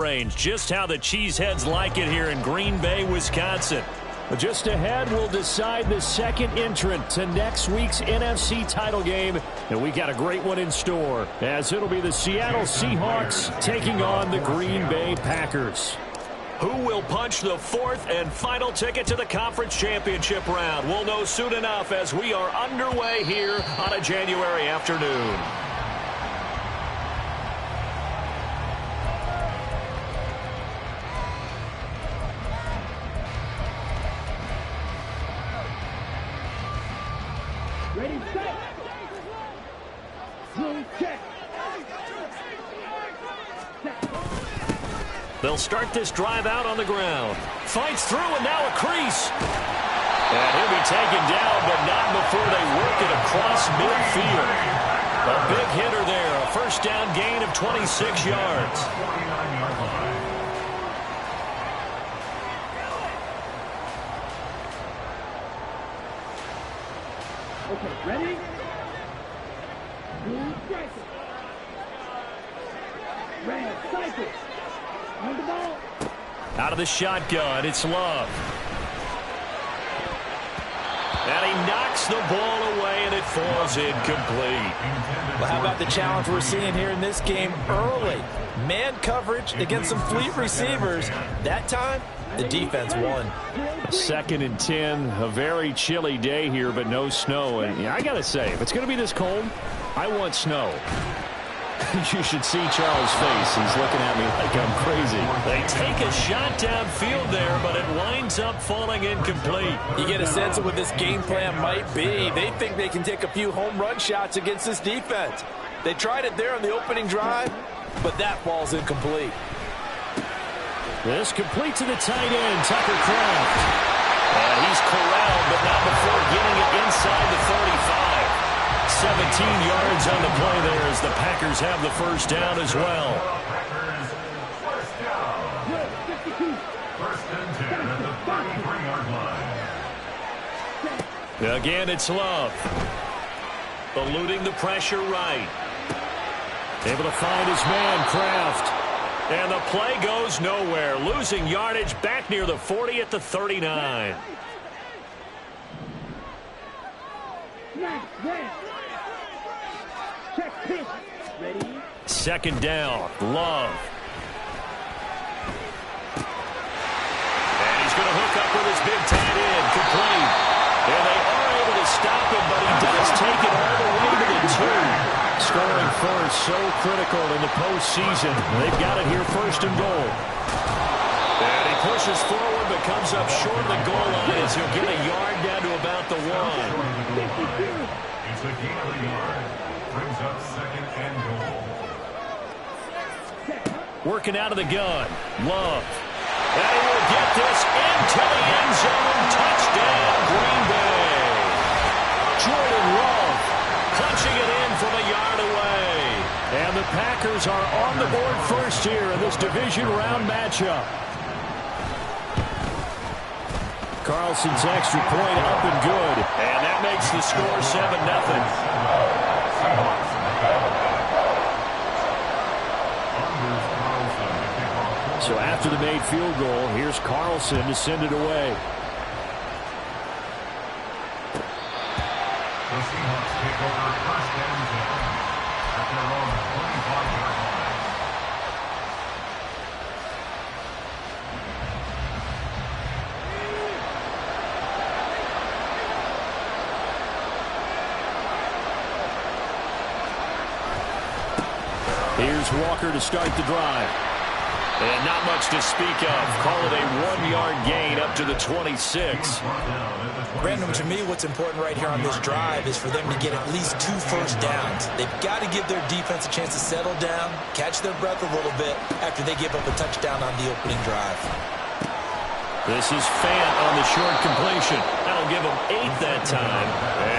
range. Just how the Cheeseheads like it here in Green Bay, Wisconsin. Just ahead, we'll decide the second entrant to next week's NFC title game. And we got a great one in store, as it'll be the Seattle Seahawks taking on the Green Bay Packers. Who will punch the fourth and final ticket to the conference championship round? We'll know soon enough as we are underway here on a January afternoon. Ready, set. Zone check. They'll start this drive out on the ground. Fights through and now a crease. And he'll be taken down, but not before they work it across midfield. A big hitter there. A first down gain of 26 yards. Okay, ready? Blue striker. Red cycle. On the ball. Out of the shotgun, it's Love. And he knocks the ball away, and it falls incomplete. Well, how about the challenge we're seeing here in this game early? Man coverage against some fleet receivers. That time, the defense won. 2nd and 10, a very chilly day here, but no snow. And I got to say, if it's going to be this cold, I want snow. You should see Charles' face. He's looking at me like I'm crazy. They take a shot downfield there, but it winds up falling incomplete. You get a sense of what this game plan might be. They think they can take a few home run shots against this defense. They tried it there on the opening drive, but that falls incomplete. This complete to the tight end, Tucker Kraft. And he's corralled, but not before getting it inside the 35. 17 yards on the play there as the Packers have the first down as well. Again, it's Love. Eluding the pressure right. Able to find his man, Kraft. And the play goes nowhere. Losing yardage back near the 40 at the 39. Check pitch. Ready? 2nd down. Love. And he's going to hook up with his big tight end. Complete. And they are able to stop him, but he does take it all the way to the 2. Scoring first, so critical in the postseason. They've got it here, 1st and goal. And he pushes forward, but comes up short of the goal line as he'll get a yard down to about the 1. It's a gain of a yard. Brings up 2nd and goal. Working out of the gun. Love. And he will get this into the end zone. Touchdown, Green Bay. Jordan Love Punching it in from a yard away. And the Packers are on the board first here in this division round matchup. Carlson's extra point up and good. And that makes the score 7-0. So after the made field goal, here's Carlson to send it away. The Seahawks take over 1st and 10 at their own 25-yard line. Here's Walker to start the drive. And not much to speak of. Call it a 1-yard gain up to the 26. Brandon, to me, what's important right here on this drive is for them to get at least 2 first downs. They've got to give their defense a chance to settle down, catch their breath a little bit after they give up a touchdown on the opening drive. This is Fant on the short completion. That'll give them 8 that time.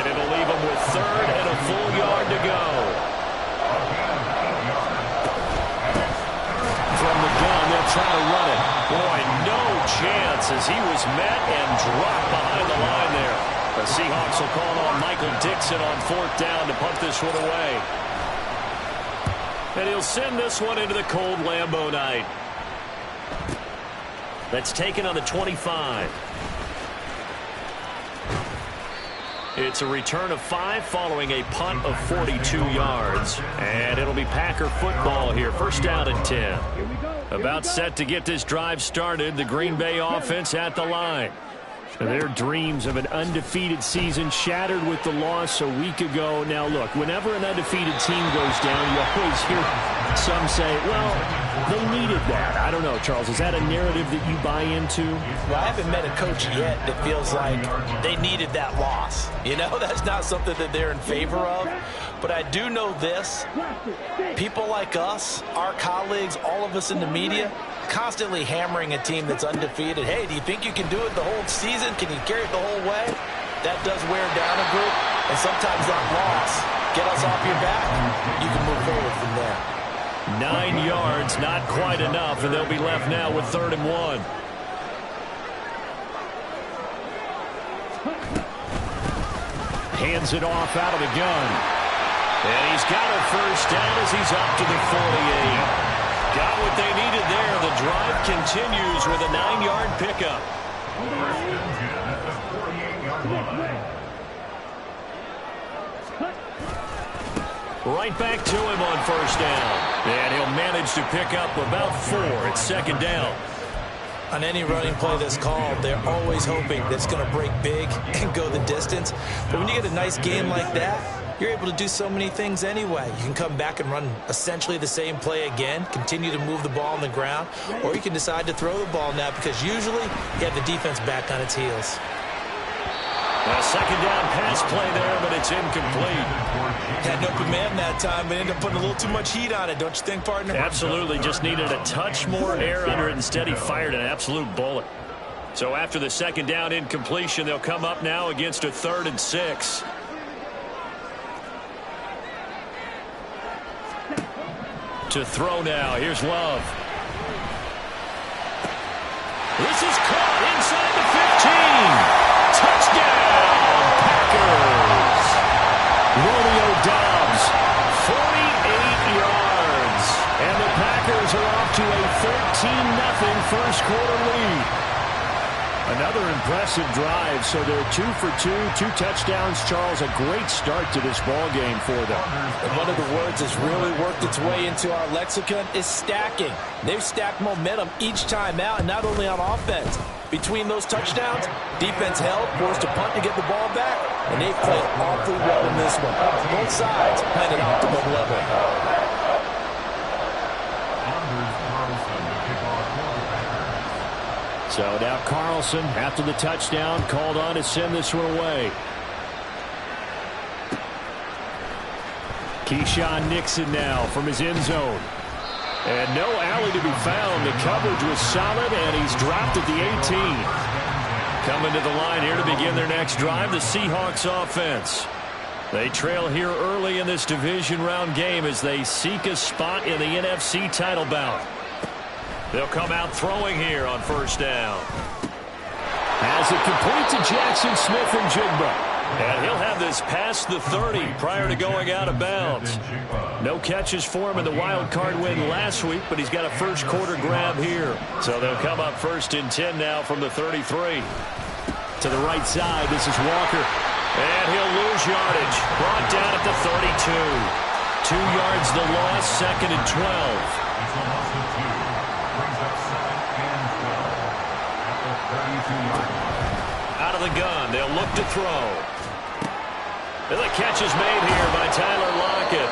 And it'll leave them with 3rd and a full yard to go. From the gun, they'll try to run it. Boy, no chance as he was met and dropped behind the line there. The Seahawks will call on Michael Dixon on 4th down to punt this one away. And he'll send this one into the cold Lambeau night. That's taken on the 25. It's a return of 5 following a punt of 42 yards. And it'll be Packer football here. First down and 10. About set to get this drive started. The Green Bay offense at the line. Their dreams of an undefeated season shattered with the loss a week ago. Now, look, whenever an undefeated team goes down, you always hear some say, well, they needed that. I don't know, Charles. Is that a narrative that you buy into? Well, I haven't met a coach yet that feels like they needed that loss. You know, that's not something that they're in favor of. But I do know this. People like us, our colleagues, all of us in the media, constantly hammering a team that's undefeated. Hey, do you think you can do it the whole season? Can you carry it the whole way? That does wear down a group. And sometimes that loss, get us off your back, you can move forward from there. 9 yards, not quite enough, and they'll be left now with 3rd and 1. Hands it off out of the gun. And he's got a first down as he's up to the 48. Got what they needed there. The drive continues with a 9-yard pickup. First and 10 at the 48-yard line. Right back to him on first down. And he'll manage to pick up about 4. It's 2nd down. On any running play that's called, they're always hoping that it's going to break big and go the distance. But when you get a nice game like that, you're able to do so many things anyway. You can come back and run essentially the same play again, continue to move the ball on the ground, or you can decide to throw the ball now because usually you have the defense back on its heels. A 2nd down pass play there, but it's incomplete. Had no command that time, but ended up putting a little too much heat on it, don't you think, partner? Absolutely, just needed a touch more air under it. Instead, he fired an absolute bullet. So after the 2nd down incompletion, they'll come up now against a 3rd and 6. To throw now. Here's Love. This is caught inside the 15. Touchdown, Packers. Romeo Doubs, 48 yards. And the Packers are off to a 13-0 first quarter lead. Another impressive drive, so they're 2 for 2, 2 touchdowns. Charles, a great start to this ball game for them. And one of the words that's really worked its way into our lexicon is stacking. They've stacked momentum each time out, and not only on offense. Between those touchdowns, defense held, forced a punt to get the ball back, and they've played awfully well in this one. Both sides playing at optimum level. So now Carlson, after the touchdown, called on to send this one away. Keyshawn Nixon now from his end zone. And no alley to be found. The coverage was solid, and he's dropped at the 18. Coming to the line here to begin their next drive, the Seahawks offense. They trail here early in this division round game as they seek a spot in the NFC title bout. They'll come out throwing here on first down. Has it complete to Jackson Smith and Jigba. And he'll have this past the 30 prior to going out of bounds. No catches for him in the wild card win last week, but he's got a first quarter grab here. So they'll come up 1st and 10 now from the 33. To the right side, this is Walker. And he'll lose yardage. Brought down at the 32. 2 yards the loss, 2nd and 12. Out of the gun, they'll look to throw. And the catch is made here by Tyler Lockett.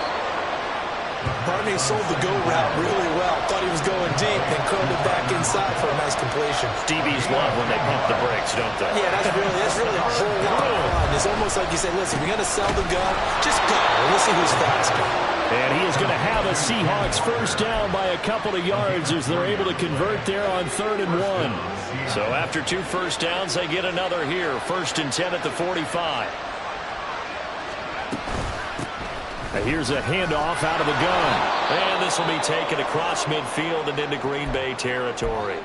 Barney sold the go route really well. Thought he was going deep and curled it back inside for a nice completion. DBs love when they pump the brakes, don't they? Yeah, that's really a whole lot of fun. It's almost like you say, listen, we're going to sell the gun. Just go. We'll see who's faster. And he is going to have a Seahawks first down by a couple of yards as they're able to convert there on 3rd and 1. So after 2 first downs, they get another here. 1st and 10 at the 45. And here's a handoff out of the gun. And this will be taken across midfield and into Green Bay territory.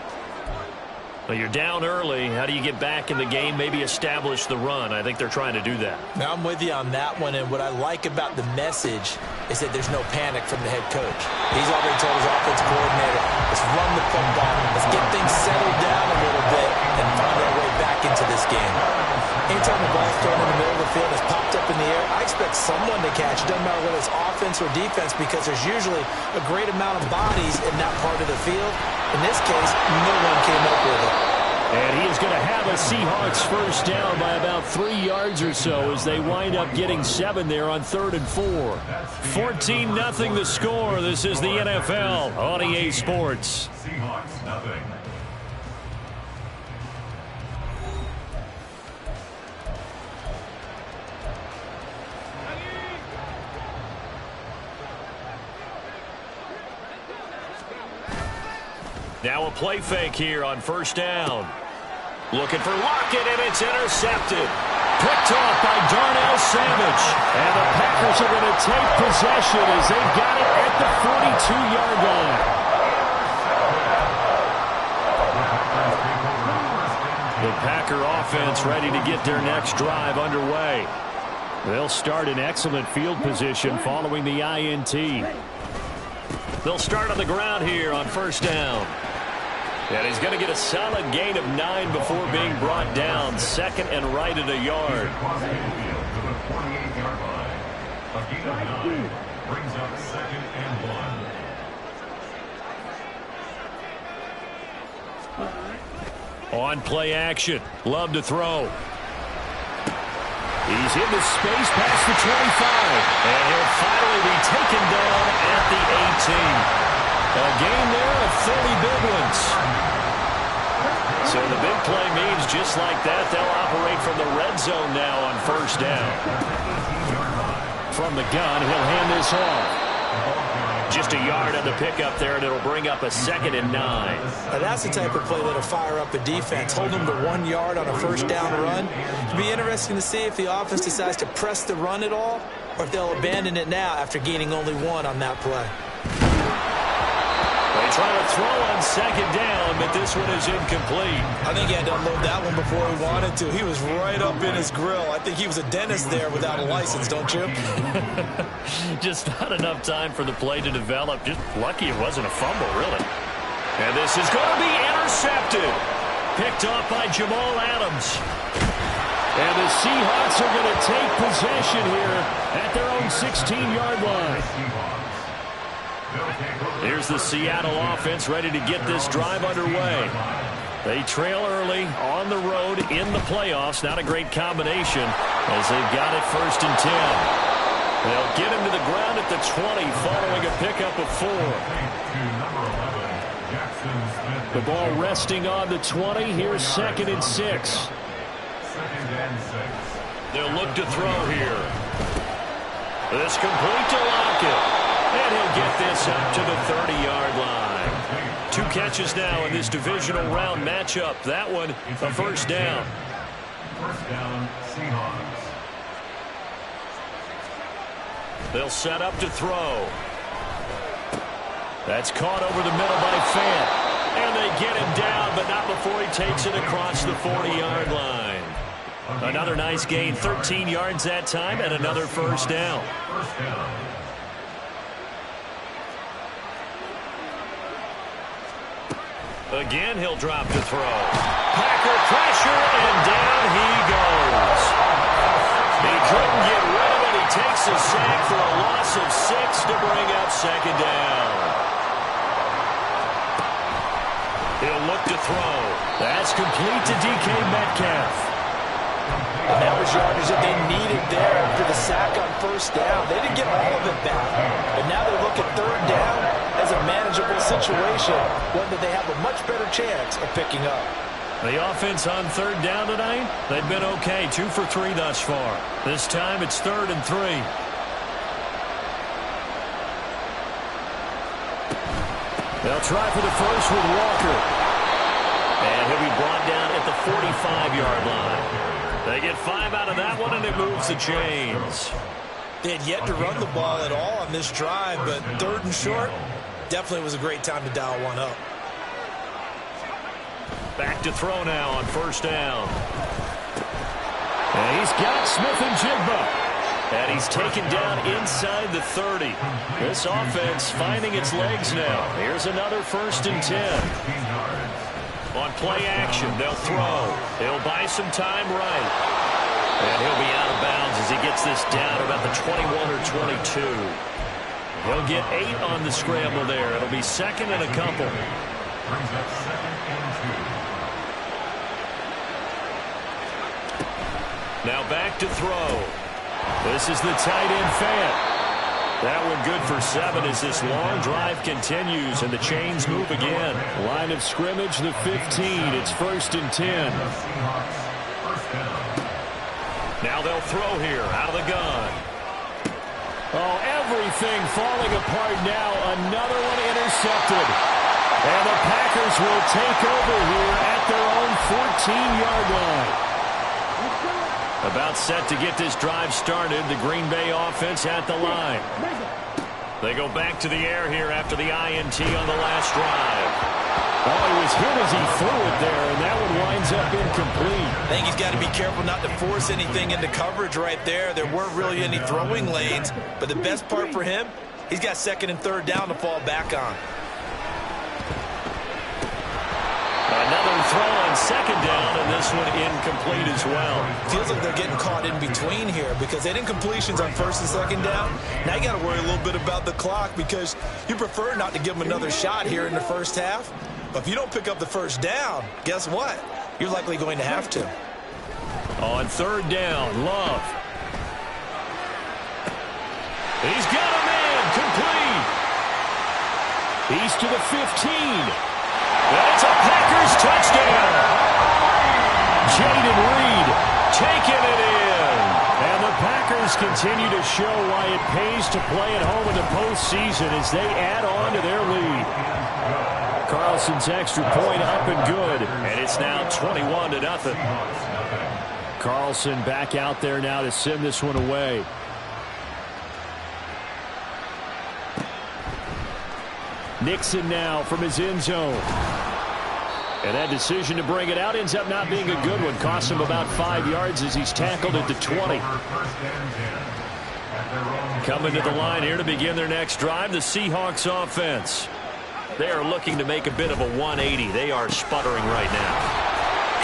Well, you're down early. How do you get back in the game, maybe establish the run? I think they're trying to do that. Now, I'm with you on that one, and what I like about the message is that there's no panic from the head coach. He's already told his offensive coordinator, let's run the football. Let's get things settled down, and anytime the ball's thrown in the middle of the field, it's popped up in the air, I expect someone to catch it. Doesn't matter whether it's offense or defense, because there's usually a great amount of bodies in that part of the field. In this case, no one came up with it. And he is going to have a Seahawks first down by about 3 yards or so as they wind up getting 7 there on 3rd and 4. 14-0 the score. This is the NFL on EA Sports. Seahawks, nothing. Now a play fake here on first down. Looking for Lockett, and it's intercepted. Picked off by Darnell Savage. And the Packers are going to take possession as they've got it at the 42-yard line. The Packer offense ready to get their next drive underway. They'll start in excellent field position following the INT. They'll start on the ground here on first down. And he's going to get a solid gain of 9 before being brought down. 2nd and right at a yard. Across the field to the 48-yard line. A gain of 9 brings up 2nd and 1. On play action. Love to throw. He's into space past the 25. And he'll finally be taken down at the 18. A gain there of 30 big ones. So the big play means just like that, they'll operate from the red zone now on first down. From the gun, he'll hand this off. Just a yard on the pickup there, and it'll bring up a 2nd and 9. Now that's the type of play that'll fire up a defense. Hold them to 1 yard on a first down run. It'll be interesting to see if the offense decides to press the run at all, or if they'll abandon it now after gaining only 1 on that play. They try to throw on 2nd down, but this one is incomplete. I think he had to unload that one before he wanted to. He was right up in his grill. I think he was a dentist there without a license, don't you? Just not enough time for the play to develop. Just lucky it wasn't a fumble, really. And this is going to be intercepted. Picked off by Jamal Adams. And the Seahawks are going to take possession here at their own 16-yard line. Here's the Seattle offense ready to get this drive underway. They trail early on the road in the playoffs. Not a great combination as they've got it 1st and 10. They'll get him to the ground at the 20 following a pickup of 4. The ball resting on the 20. Here's 2nd and 6. They'll look to throw here. This complete to Lockett. And he'll get this up to the 30-yard line. 2 catches now in this divisional round matchup. That one, a first down. First down, Seahawks. They'll set up to throw. That's caught over the middle by Fant. And they get him down, but not before he takes it across the 40-yard line. Another nice gain, 13 yards that time, and another first down. First down. Again, he'll drop to throw. Packer pressure, and down he goes. He couldn't get rid of it. He takes a sack for a loss of 6 to bring up 2nd down. He'll look to throw. That's complete to DK Metcalf. And that was yardage that they needed there after the sack on first down. They didn't get all of it back. But now they look at 3rd down as a manageable situation, one that they have a much better chance of picking up. The offense on 3rd down tonight, they've been okay. 2 for 3 thus far. This time it's 3rd and 3. They'll try for the first with Walker. And he'll be brought down at the 45-yard line. They get 5 out of that one, and it moves the chains. They had yet to run the ball at all on this drive, but 3rd and short definitely was a great time to dial one up. Back to throw now on first down. And he's got Smith-Njigba. And he's taken down inside the 30. This offense finding its legs now. Here's another 1st and 10. On play action, they'll throw. They'll buy some time right. And he'll be out of bounds as he gets this down about the 21 or 22. He'll get 8 on the scramble there. It'll be second and a couple. Brings up second and 2. Now back to throw. This is the tight end Fant. That one good for 7 as this long drive continues and the chains move again. Line of scrimmage, the 15. It's 1st and 10. The Seahawks, first down. Now they'll throw here out of the gun. Oh, everything falling apart now. Another one intercepted. And the Packers will take over here at their own 14-yard line. About set to get this drive started. The Green Bay offense at the line. They go back to the air here after the INT on the last drive. Oh, he was hit as he threw it there, and that one winds up incomplete. I think he's got to be careful not to force anything into coverage right there. There weren't really any throwing lanes, but the best part for him, he's got 2nd and 3rd down to fall back on. Another throw on 2nd down, and this one incomplete as well. Feels like they're getting caught in between here because they had incompletions on 1st and 2nd down. Now you got to worry a little bit about the clock because you prefer not to give them another shot here in the first half. But if you don't pick up the 1st down, guess what? You're likely going to have to. On 3rd down, Love. He's got a man, complete. He's to the 15. And it's a Packers touchdown. Jaden Reed taking it in. And the Packers continue to show why it pays to play at home in the postseason as they add on to their lead. Carlson's extra point up and good. And it's now 21-0. Carlson back out there now to send this one away. Nixon now from his end zone. And that decision to bring it out ends up not being a good one. Costs him about 5 yards as he's tackled at the 20. Coming to the line here to begin their next drive, the Seahawks offense. They are looking to make a bit of a 180. They are sputtering right now.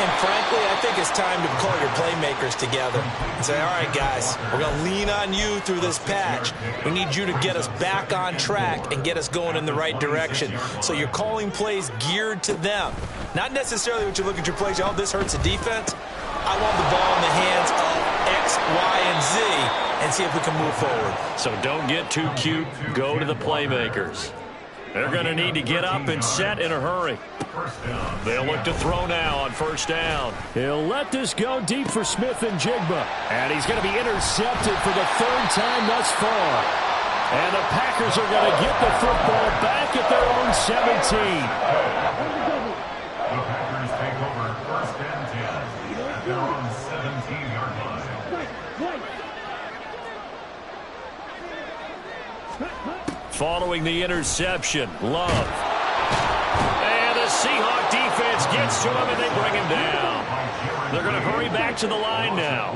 And frankly, I think it's time to call your playmakers together and say, all right, guys, we're going to lean on you through this patch. We need you to get us back on track and get us going in the right direction. So you're calling plays geared to them. Not necessarily what you look at your plays, oh, this hurts the defense. I want the ball in the hands of X, Y, and Z and see if we can move forward. So don't get too cute. Go to the playmakers. They're going to need to get up and set in a hurry. They'll look to throw now on 1st down. He'll let this go deep for Smith and Jigba. And he's going to be intercepted for the 3rd time thus far. And the Packers are going to get the football back at their own 17. The Packers take over 1st and 10 at their own 17-yard line. Following the interception, Love. And the Seahawk defense gets to him, and they bring him down. They're going to hurry back to the line now.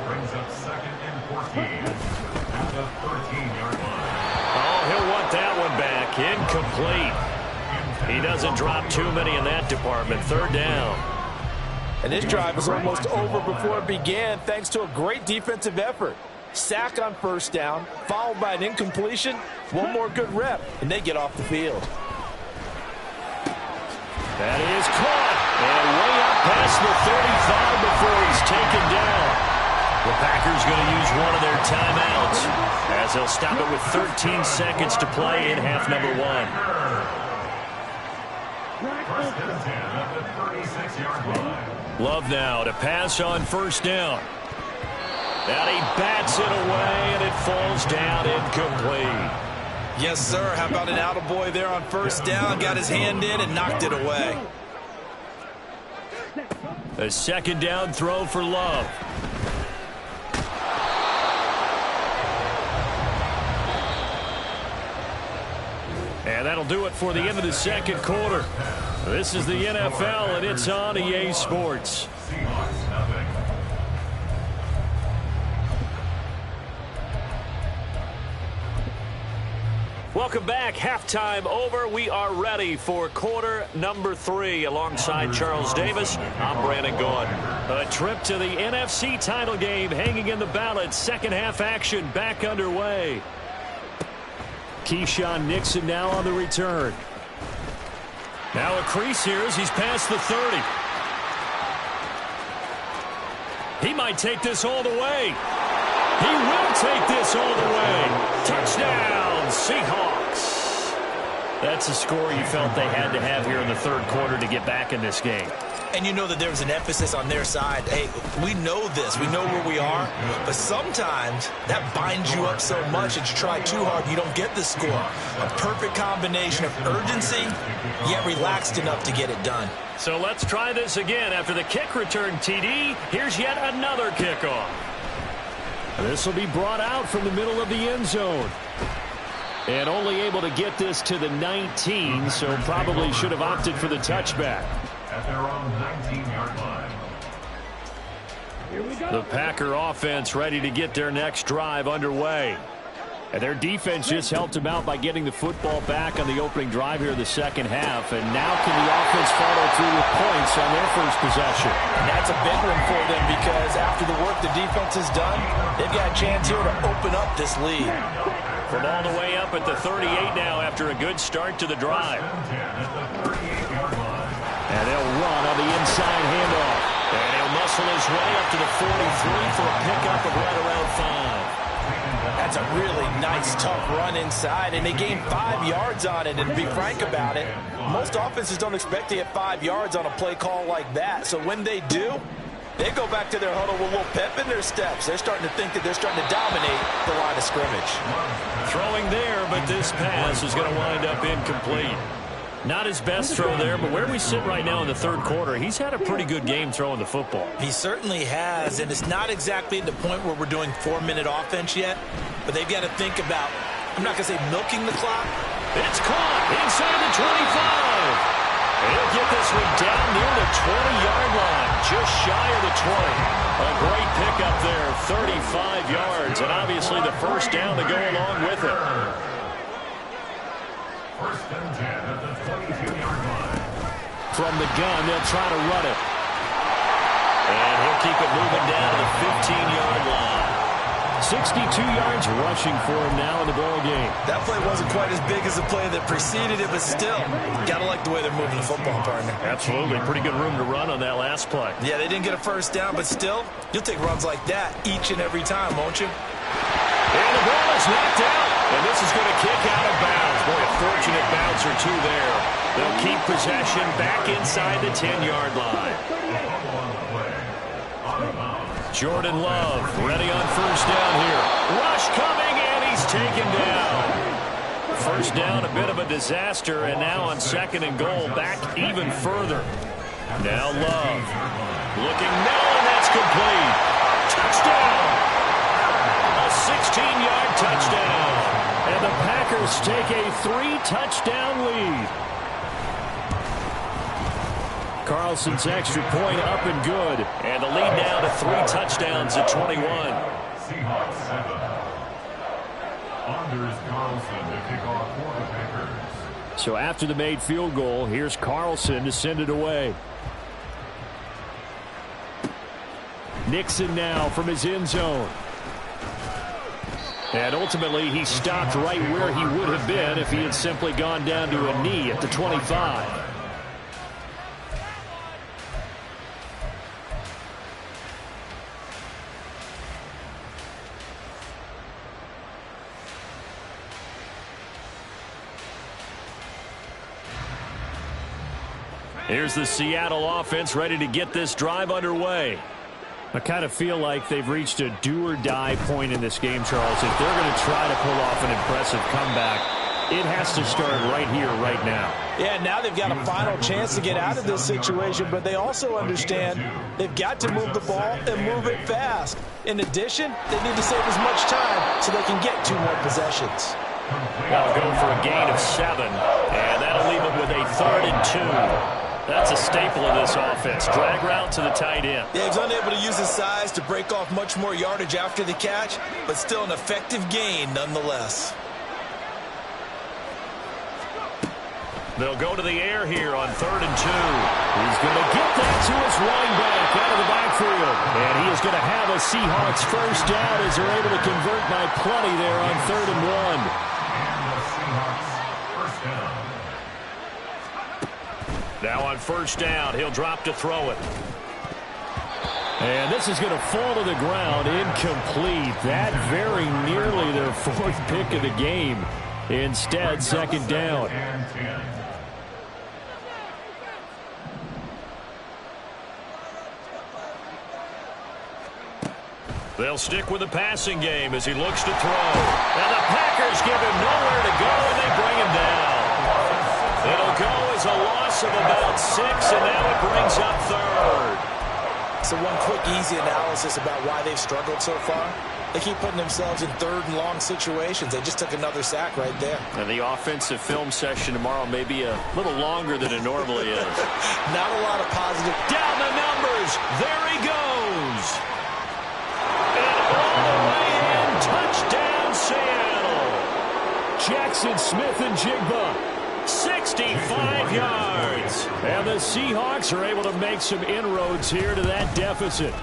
Brings up 2nd and 14 at the 13-yard line. Oh, he'll want that one back. Incomplete. He doesn't drop too many in that department. 3rd down. And this drive is almost over before it began thanks to a great defensive effort. Sack on 1st down, followed by an incompletion. One more good rep, and they get off the field. That is caught. And way up past the 35 before he's taken down. The Packers going to use one of their timeouts as they'll stop it with 13 seconds to play in half number 1. 1st and 10 at the 36-yard line. Love now to pass on 1st down. And he bats it away, and it falls down incomplete. Yes, sir. How about an attaboy there on 1st down? Got his hand in and knocked it away. A 2nd down throw for Love. And that'll do it for the end of the 2nd quarter. This is the NFL, and it's on EA Sports. Seahawks, nothing. Welcome back. Halftime over. We are ready for quarter number 3. Alongside Charles Davis, I'm Brandon Gaud. A trip to the NFC title game hanging in the balance. Second half action back underway. Keyshawn Nixon now on the return. Now a crease here as he's past the 30. He might take this all the way. He will take this all the way. Touchdown, Seahawks. That's a score you felt they had to have here in the third quarter to get back in this game. And you know that there was an emphasis on their side. Hey, we know this. We know where we are. But sometimes that binds you up so much that you try too hard, you don't get the score. A perfect combination of urgency, yet relaxed enough to get it done. So let's try this again. After the kick return TD, here's yet another kickoff. This will be brought out from the middle of the end zone. And only able to get this to the 19, so probably should have opted for the touchback. At their own 19-yard line. Here we go. The Packer offense ready to get their next drive underway. And their defense just helped them out by getting the football back on the opening drive here in the second half. And now can the offense follow through with points on their first possession? And that's a big one for them because after the work the defense has done, they've got a chance here to open up this lead. From all the way up at the 38 now after a good start to the drive. And they'll run on the inside handoff. And he'll muscle his way up to the 43 for a pickup of right around 5. That's a really nice, tough run inside, and they gained 5 yards on it. And to be frank about it, most offenses don't expect to get 5 yards on a play call like that. So when they do, they go back to their huddle with a little pep in their steps. They're starting to think that they're starting to dominate the line of scrimmage. Throwing there, but this pass is going to wind up incomplete. Not his best throw there, but where we sit right now in the third quarter, he's had a pretty good game throwing the football. He certainly has, and it's not exactly at the point where we're doing 4-minute offense yet, but they've got to think about, I'm not going to say milking the clock. It's caught inside the 25. He'll get this one down near the 20-yard line, just shy of the 20. A great pickup there, 35 yards, and obviously the first down to go along with it. First and 10 at the 22-yard line. From the gun, they'll try to run it. And he'll keep it moving down to the 15-yard line. 62 yards rushing for him now in the ball game. That play wasn't quite as big as the play that preceded it, but still, gotta like the way they're moving the football, partner. Absolutely. Pretty good room to run on that last play. Yeah, they didn't get a first down, but still, you'll take runs like that each and every time, won't you? And the ball is knocked out. And this is going to kick out of bounds. Boy, a fortunate bounce or two there. They'll keep possession back inside the 10-yard line. Jordan Love ready on first down here. Rush coming, and he's taken down. First down, a bit of a disaster, and now on second and goal, back even further. Now Love looking now, and that's complete. Touchdown! A 16-yard touchdown. And the Packers take a 3-touchdown lead. Carlson's extra point up and good. And the lead now to 3 touchdowns at 21. Seahawks 7. Anders Carlson to kick off for the Packers. So after the made field goal, here's Carlson to send it away. Nixon now from his end zone. And ultimately, he stopped right where he would have been if he had simply gone down to a knee at the 25. Here's the Seattle offense ready to get this drive underway. I kind of feel like they've reached a do-or-die point in this game, Charles. If they're going to try to pull off an impressive comeback, it has to start right here, right now. Yeah, now they've got a final chance to get out of this situation, but they also understand they've got to move the ball and move it fast. In addition, they need to save as much time so they can get 2 more possessions. That'll go for a gain of 7, and that'll leave it with a 3rd and 2. That's a staple of this offense. Drag route to the tight end. Yeah, he's unable to use his size to break off much more yardage after the catch, but still an effective gain nonetheless. They'll go to the air here on 3rd and 2. He's going to get that to his running back out of the backfield. And he is going to have a Seahawks first down as they're able to convert by plenty there on 3rd and 1. And the Seahawks first down. Now on first down, he'll drop to throw it. And this is going to fall to the ground, incomplete. That very nearly their 4th pick of the game. Instead, 2nd down. And 10. They'll stick with the passing game as he looks to throw. And the Packers give him nowhere to go, and they bring him down. It'll go as a loss of about 6, and now it brings up 3rd. So one quick, easy analysis about why they've struggled so far. They keep putting themselves in 3rd and long situations. They just took another sack right there. And the offensive film session tomorrow may be a little longer than it normally is. Not a lot of positive. Down the numbers. There he goes. And all the way in. Touchdown, Seattle. Jackson Smith and Jigba. 65 yards. And the Seahawks are able to make some inroads here to that deficit.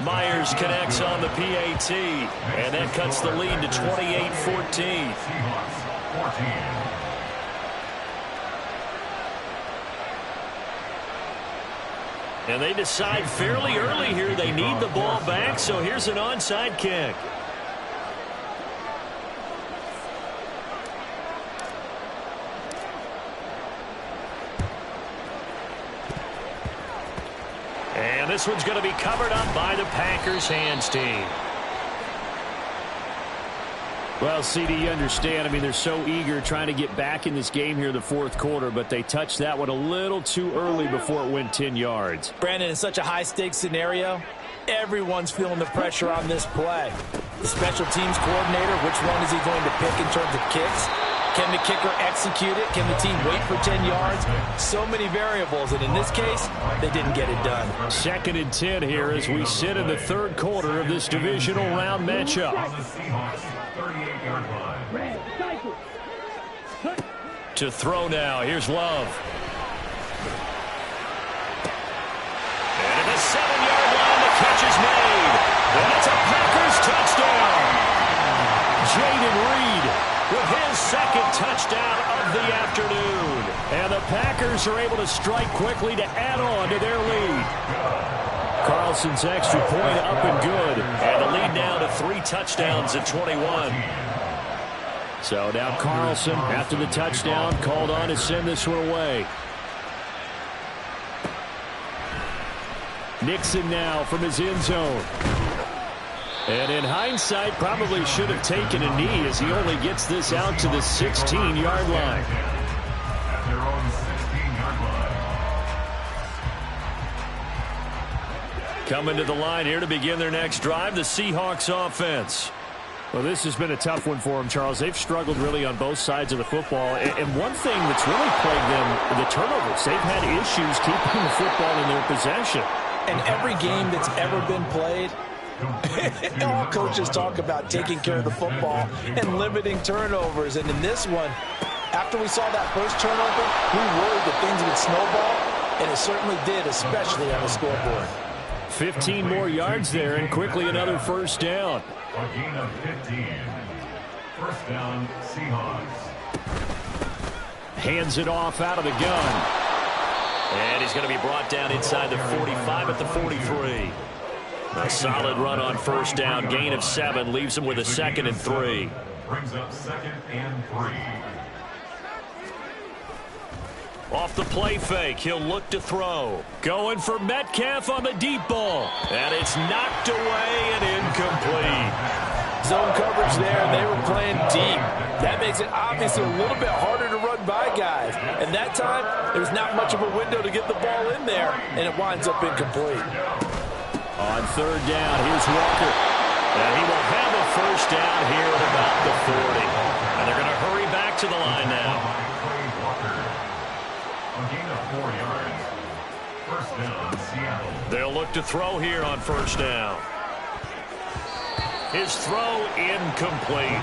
Myers connects on the PAT, and that cuts the lead to 28-14. Seahawks 14. And they decide fairly early here they need the ball back, so here's an onside kick. And this one's going to be covered up by the Packers hands team. Well, CD, you understand. I mean, they're so eager trying to get back in this game here in the 4th quarter, but they touched that one a little too early before it went 10 yards. Brandon, in such a high-stakes scenario, everyone's feeling the pressure on this play. The special teams coordinator, which one is he going to pick in terms of kicks? Can the kicker execute it? Can the team wait for 10 yards? So many variables, and in this case, they didn't get it done. 2nd and 10 here as we sit in the 3rd quarter of this divisional round matchup. To throw now, here's Love. And at the 7-yard line, the catch is made. And it's a Packers touchdown. Jaden Reed with his 2nd touchdown of the afternoon. And the Packers are able to strike quickly to add on to their lead. Carlson's extra point up and good. And the lead now to 3 touchdowns at 21. So now Carlson, after the touchdown, called on to send this one away. Nixon now from his end zone. And in hindsight, probably should have taken a knee as he only gets this out to the 16-yard line. At their own 16-yard line. Coming to the line here to begin their next drive, the Seahawks offense. Well, this has been a tough one for them, Charles. They've struggled really on both sides of the football. And one thing that's really plagued them, the turnovers. They've had issues keeping the football in their possession. And every game that's ever been played, all coaches talk about taking care of the football and limiting turnovers. And in this one, after we saw that first turnover, we worried that things would snowball, and it certainly did, especially on the scoreboard. 15 more yards there, and quickly another first down. A gain of 15. First down, Seahawks. Hands it off out of the gun. And he's going to be brought down inside the 45 at the 43. A solid run on first down. Gain of 7 leaves him with a 2nd and 3. Brings up 2nd and 3. Off the play fake, he'll look to throw. Going for Metcalf on the deep ball. And it's knocked away and incomplete. Zone coverage there, they were playing deep. That makes it obviously a little bit harder to run by guys. And that time, there's not much of a window to get the ball in there, and it winds up incomplete. On third down, here's Walker. And he will have a first down here at about the 40. And they're going to hurry back to the line now. A gain of 4 yards. First down, Seattle. They'll look to throw here on first down. His throw incomplete.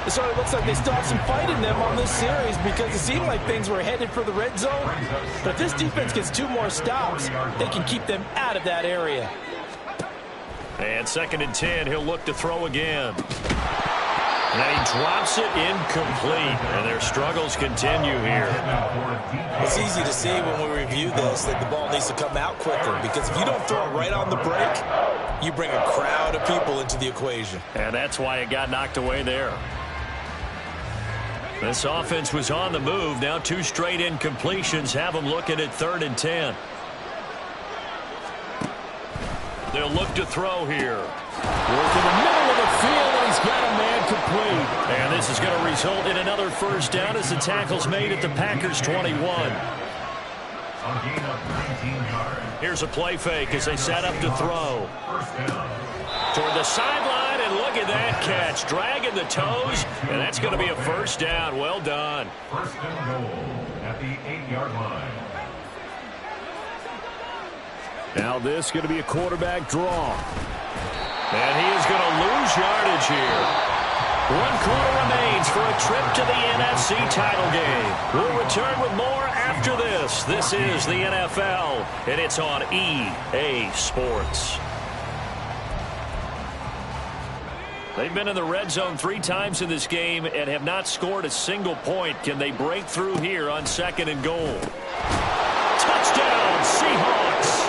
It sort of looks like they still have some fight in them on this series because it seemed like things were headed for the red zone. But if this defense gets 2 more stops, they can keep them out of that area. And 2nd and 10, he'll look to throw again. And he drops it incomplete. And their struggles continue here. It's easy to see when we review this that the ball needs to come out quicker, because if you don't throw it right on the break, you bring a crowd of people into the equation. And that's why it got knocked away there. This offense was on the move. Now 2 straight incompletions have them looking at 3rd and 10. They'll look to throw here. Work in the middle of the field, and he's got a man complete. And this is going to result in another 1st down as the tackle's made at the Packers' 21. Here's a play fake as they set up to throw. Toward the sideline, and look at that catch. Dragging the toes, and that's going to be a 1st down. Well done. 1st and goal at the 8-yard line. Now this is going to be a quarterback draw. And he is going to lose yardage here. 1 quarter remains for a trip to the NFC title game. We'll return with more after this. This is the NFL, and it's on EA Sports. They've been in the red zone 3 times in this game and have not scored a single point. Can they break through here on 2nd and goal? Touchdown, Seahawks.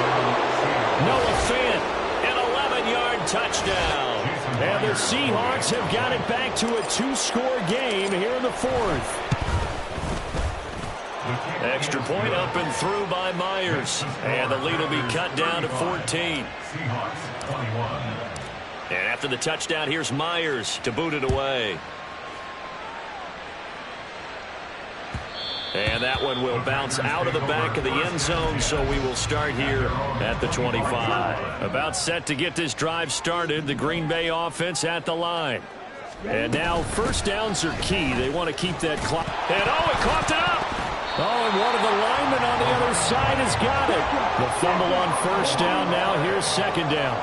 Noah Fant, an 11-yard touchdown. And the Seahawks have got it back to a 2-score game here in the 4th. Extra point up and through by Myers. And the lead will be cut down to 14. Seahawks 21. And after the touchdown, here's Myers to boot it away. And that one will bounce out of the back of the end zone, so we will start here at the 25. About set to get this drive started, the Green Bay offense at the line. And now 1st downs are key. They want to keep that clock. And he coughed it up. And one of the linemen on the other side has got it. The fumble on 1st down. Now here's 2nd down.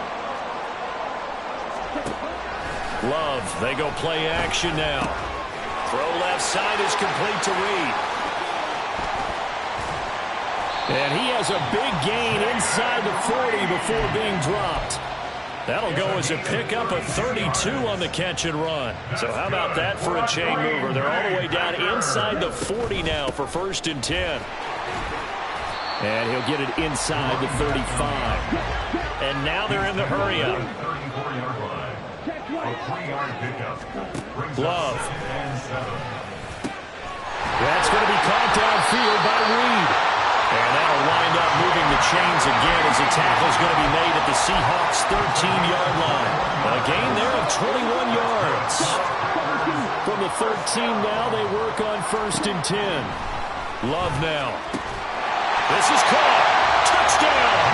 Love, they go play action now. Throw left side is complete to Reed. And he has a big gain inside the 40 before being dropped. That'll go as a pickup of 32 on the catch and run. So how about that for a chain mover? They're all the way down inside the 40 now for 1st and 10. And he'll get it inside the 35. And now they're in the hurry-up. 34-yard line. A 3-yard pickup. Love. That's going to be caught downfield by Reed. And that'll wind up moving the chains again as the tackle's going to be made at the Seahawks' 13-yard line. A gain there of 21 yards. From the 13 now, they work on 1st and 10. Love now. This is caught. Touchdown.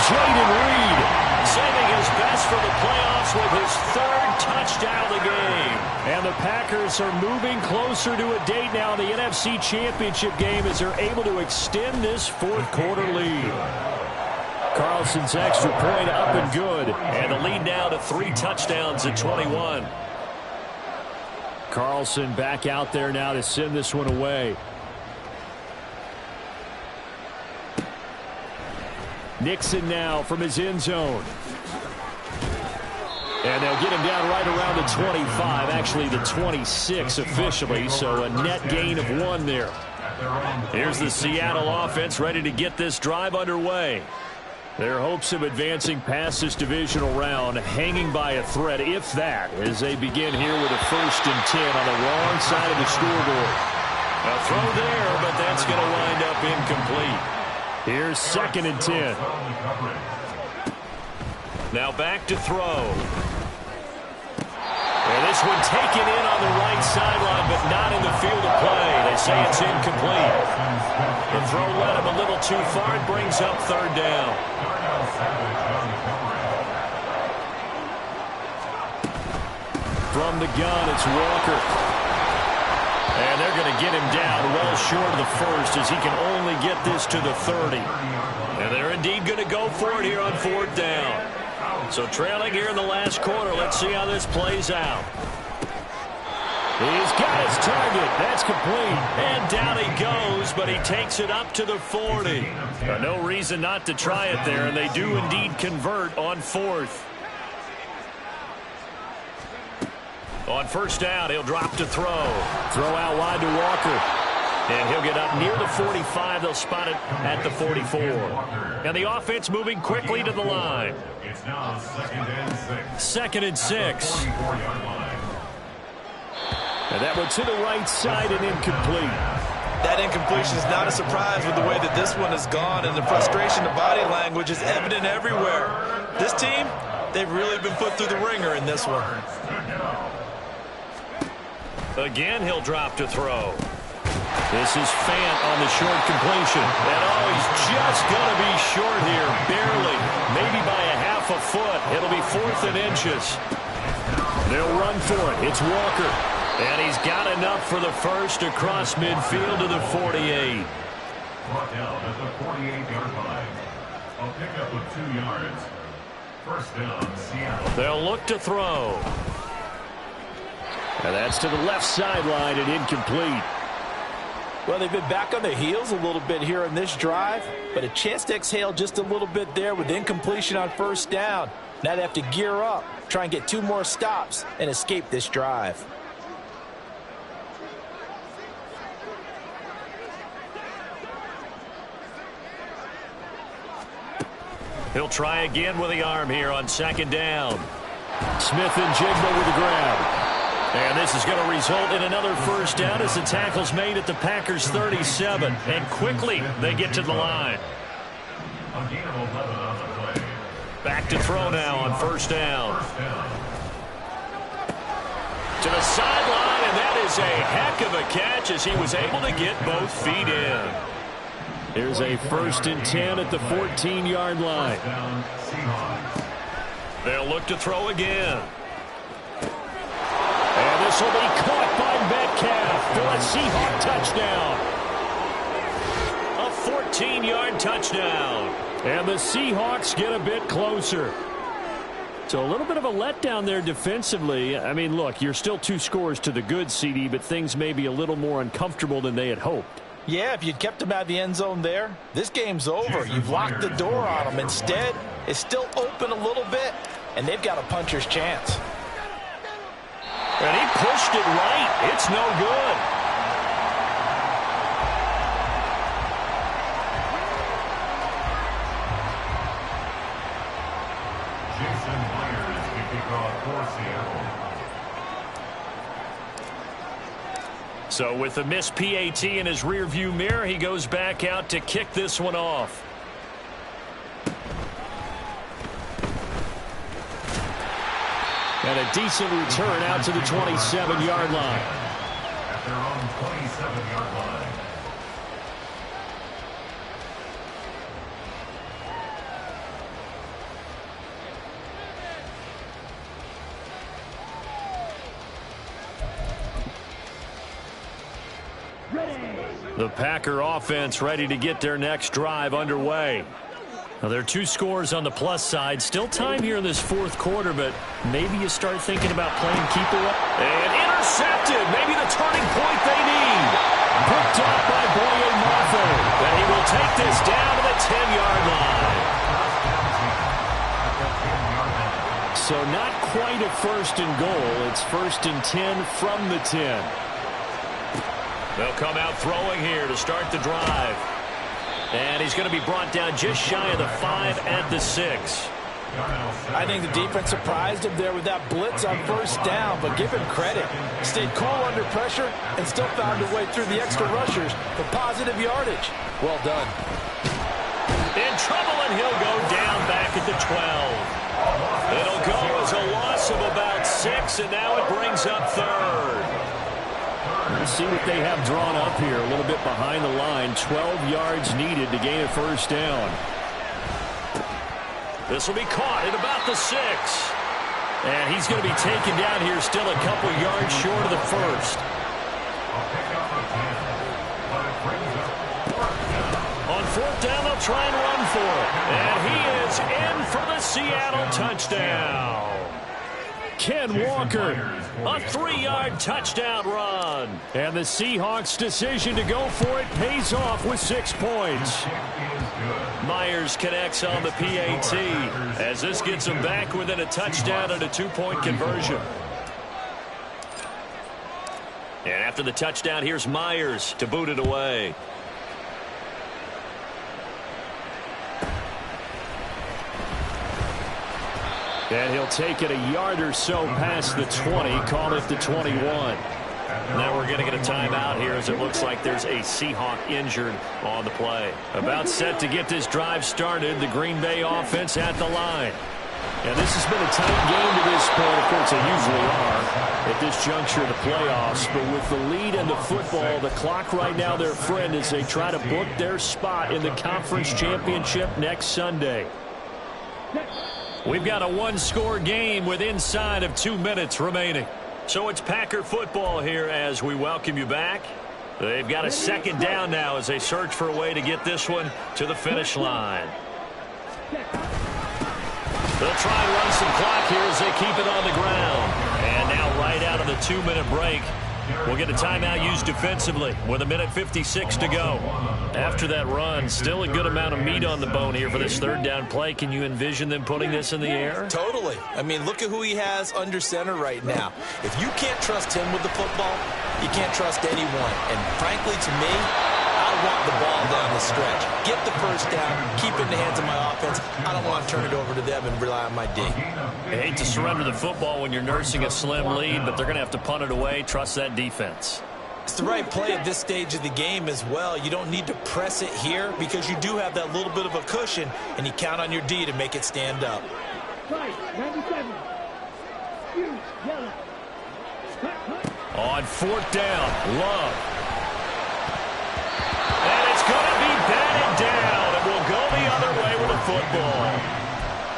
Jaden Reed saving his best for the playoffs with his 3rd touchdown of the game. And the Packers are moving closer to a date now in the NFC Championship game as they're able to extend this 4th quarter lead. Carlson's extra point up and good. And the lead now to 3 touchdowns at 21. Carlson back out there now to send this one away. Nixon now from his end zone. And they'll get him down right around the 25, actually the 26 officially, so a net gain of 1 there. Here's the Seattle offense ready to get this drive underway. Their hopes of advancing past this divisional round hanging by a thread, if that, as they begin here with a 1st and 10 on the wrong side of the scoreboard. A throw there, but that's going to wind up incomplete. Here's 2nd and 10. Now back to throw. And this one taken in on the right sideline, but not in the field of play. They say it's incomplete. The throw led him a little too far. It brings up 3rd down. From the gun, it's Walker. And they're going to get him down well short of the 1st as he can only get this to the 30. And they're indeed going to go for it here on 4th down. So trailing here in the last quarter, let's see how this plays out. He's got his target. That's complete. And down he goes, but he takes it up to the 40. No reason not to try it there, and they do indeed convert on 4th. On first down, he'll drop to throw. Throw out wide to Walker. And he'll get up near the 45. They'll spot it at the 44. And the offense moving quickly to the line. It's now 2nd and 6. 2nd and 6. 44-yard line. And that one to the right side and incomplete. That incompletion is not a surprise with the way that this one has gone, and the frustration, the body language is evident everywhere. This team, they've really been put through the ringer in this one. Again, he'll drop to throw. This is Fant on the short completion. And he's just going to be short here, barely, maybe by a half a foot. It'll be 4th and inches. They'll run for it. It's Walker. And he's got enough for the first across midfield to the 48. Brought down at the 48-yard line. A pickup of 2 yards. First down, Seattle. They'll look to throw. And that's to the left sideline and incomplete. Well, they've been back on their heels a little bit here in this drive, but a chance to exhale just a little bit there with incompletion on first down. Now they have to gear up, try and get 2 more stops, and escape this drive. He'll try again with the arm here on 2nd down. Smith and Jigba with the grab. And this is going to result in another first down as the tackle's made at the Packers' 37. And quickly, they get to the line. A gain of 11 on the play. Back to throw now on first down. To the sideline, and that is a heck of a catch as he was able to get both feet in. Here's a 1st and 10 at the 14-yard line. Down, Seahawks. They'll look to throw again. And this will be caught by Metcalf for a Seahawk touchdown. A 14-yard touchdown. And the Seahawks get a bit closer. So a little bit of a letdown there defensively. I mean, look, you're still 2 scores to the good, CD, but things may be a little more uncomfortable than they had hoped. Yeah, if you'd kept them out of the end zone there, this game's over. You've locked the door on them. Instead, it's still open a little bit, and they've got a puncher's chance. And he pushed it right. It's no good. Jason Myers to kick off for Seattle. So with the missed PAT in his rearview mirror, he goes back out to kick this one off. And a decent return out to the 27-yard line. At their own 27-yard line. The Packer offense ready to get their next drive underway. Now, there are 2 scores on the plus side. Still time here in this 4th quarter, but maybe you start thinking about playing keeper up. And intercepted. Maybe the turning point they need. Picked up by BAIA. And he will take this down to the 10-yard line. So not quite a 1st and goal. It's 1st and 10 from the 10. They'll come out throwing here to start the drive. And he's going to be brought down just shy of the 5 at the 6. I think the defense surprised him there with that blitz on first down, but give him credit. Stayed cool under pressure and still found a way through the extra rushers for positive yardage. Well done. In trouble, and he'll go down back at the 12. It'll go as a loss of about 6, and now it brings up 3rd. We'll see what they have drawn up here. A little bit behind the line. 12 yards needed to gain a first down. This will be caught at about the 6. And he's going to be taken down here still a couple yards short of the first. On 4th down, they'll try and run for it. And he is in for the Seattle touchdown. Ken Walker. A 3-yard touchdown run. And the Seahawks' decision to go for it pays off with 6 points. Myers connects on the PAT as this gets him back within a touchdown and a 2-point conversion. And after the touchdown, here's Myers to boot it away. And he'll take it a yard or so past the 20, call it the 21. Now we're going to get a timeout here as it looks like there's a Seahawk injured on the play. About set to get this drive started, the Green Bay offense at the line. And this has been a tight game to this point. Of course, they usually are at this juncture of the playoffs. But with the lead in the football, the clock right now their friend as they try to book their spot in the conference championship next Sunday. We've got a one-score game with inside of 2 minutes remaining. So it's Packer football here as we welcome you back. They've got a second down now as they search for a way to get this one to the finish line. They'll try and run some clock here as they keep it on the ground. And now right out of the 2-minute break, we'll get a timeout used defensively with 1:56 to go. After that run, still a good amount of meat on the bone here for this third down play. Can you envision them putting this in the air? Totally. I mean, look at who he has under center right now. If you can't trust him with the football, you can't trust anyone. And frankly, to me, I want the ball down the stretch. Get the first down, keep it in the hands of my offense. I don't want to turn it over to them and rely on my D. I hate to surrender the football when you're nursing a slim lead, but they're going to have to punt it away. Trust that defense. It's the right play at this stage of the game as well. You don't need to press it here because you do have that little bit of a cushion, and you count on your D to make it stand up. On fourth down, Love. And it's going to be batted down, and we'll go the other way with the football.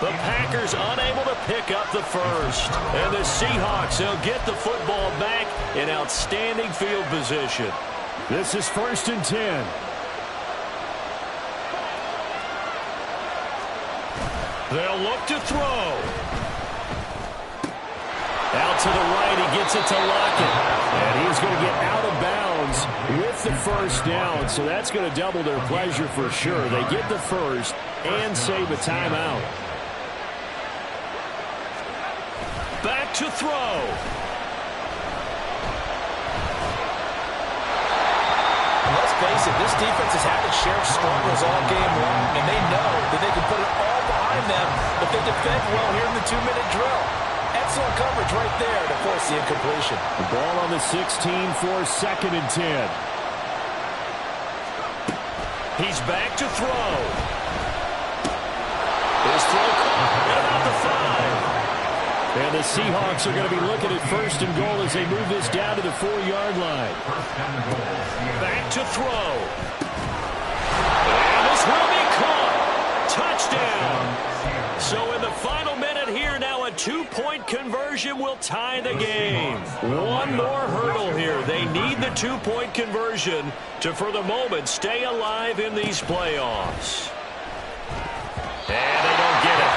The Packers unable to pick up the first. And the Seahawks, they'll get the football back in outstanding field position. This is 1st and 10. They'll look to throw. Out to the right, he gets it to Lockett. And he's going to get out of bounds with the first down. So that's going to double their pleasure for sure. They get the first and save a timeout. Back to throw. Let's face it, this defense has had its share of struggles all game long, and they know that they can put it all behind them if they defend well here in the 2-minute drill. Excellent coverage right there to force the incompletion. The ball on the 16 for 2nd and 10. He's back to throw. His throw at about the 5. And the Seahawks are going to be looking at 1st and goal as they move this down to the 4-yard line. Back to throw. And this will be caught. Touchdown. So in the final minute here, now a 2-point conversion will tie the game. One more hurdle here. They need the 2-point conversion to, for the moment, stay alive in these playoffs. And they don't get it.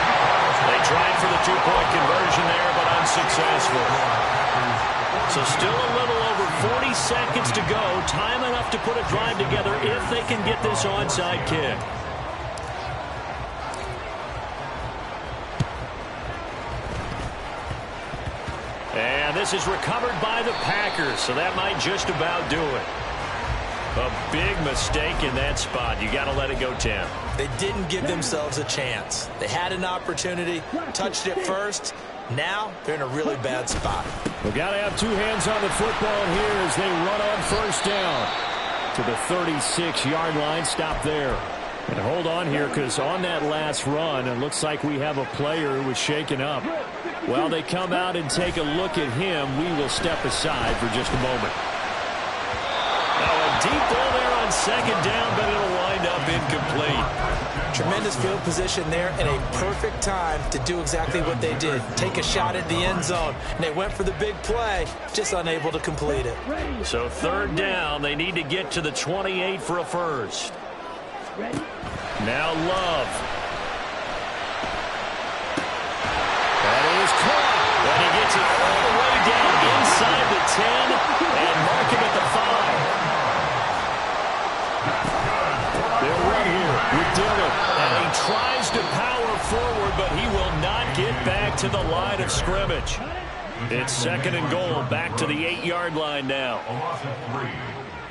They tried for the 2-point conversion there, but unsuccessful. So still a little over 40 seconds to go. Time enough to put a drive together if they can get this onside kick. And this is recovered by the Packers, so that might just about do it. A big mistake in that spot. You got to let it go 10. They didn't give themselves a chance. They had an opportunity, touched it first. Now they're in a really bad spot. We've got to have 2 hands on the football here as they run on 1st down to the 36-yard line. Stop there. And hold on here because on that last run, it looks like we have a player who was shaken up. While they come out and take a look at him, we will step aside for just a moment. Deep ball there on 2nd down, but it'll wind up incomplete. Tremendous field position there and a perfect time to do exactly what they did. Take a shot at the end zone. And they went for the big play, just unable to complete it. So 3rd down, they need to get to the 28 for a first. Now Love. That is caught. And he gets it all the way down inside the 10 and mark him at the 5. They'll run here with Dillon. And he tries to power forward, but he will not get back to the line of scrimmage. It's 2nd and goal, back to the 8-yard line now. A loss of 3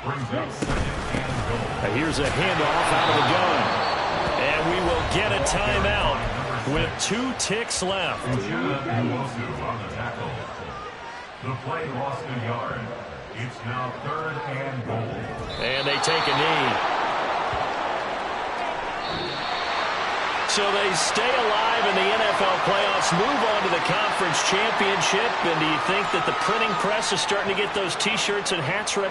brings up 2nd and goal. Here's a handoff out of the gun. And we will get a timeout with 2 ticks left. On the tackle. The play lost a yard. It's now 3rd and goal. And they take a knee. So they stay alive in the NFL playoffs, move on to the conference championship. And do you think that the printing press is starting to get those T-shirts and hats ready?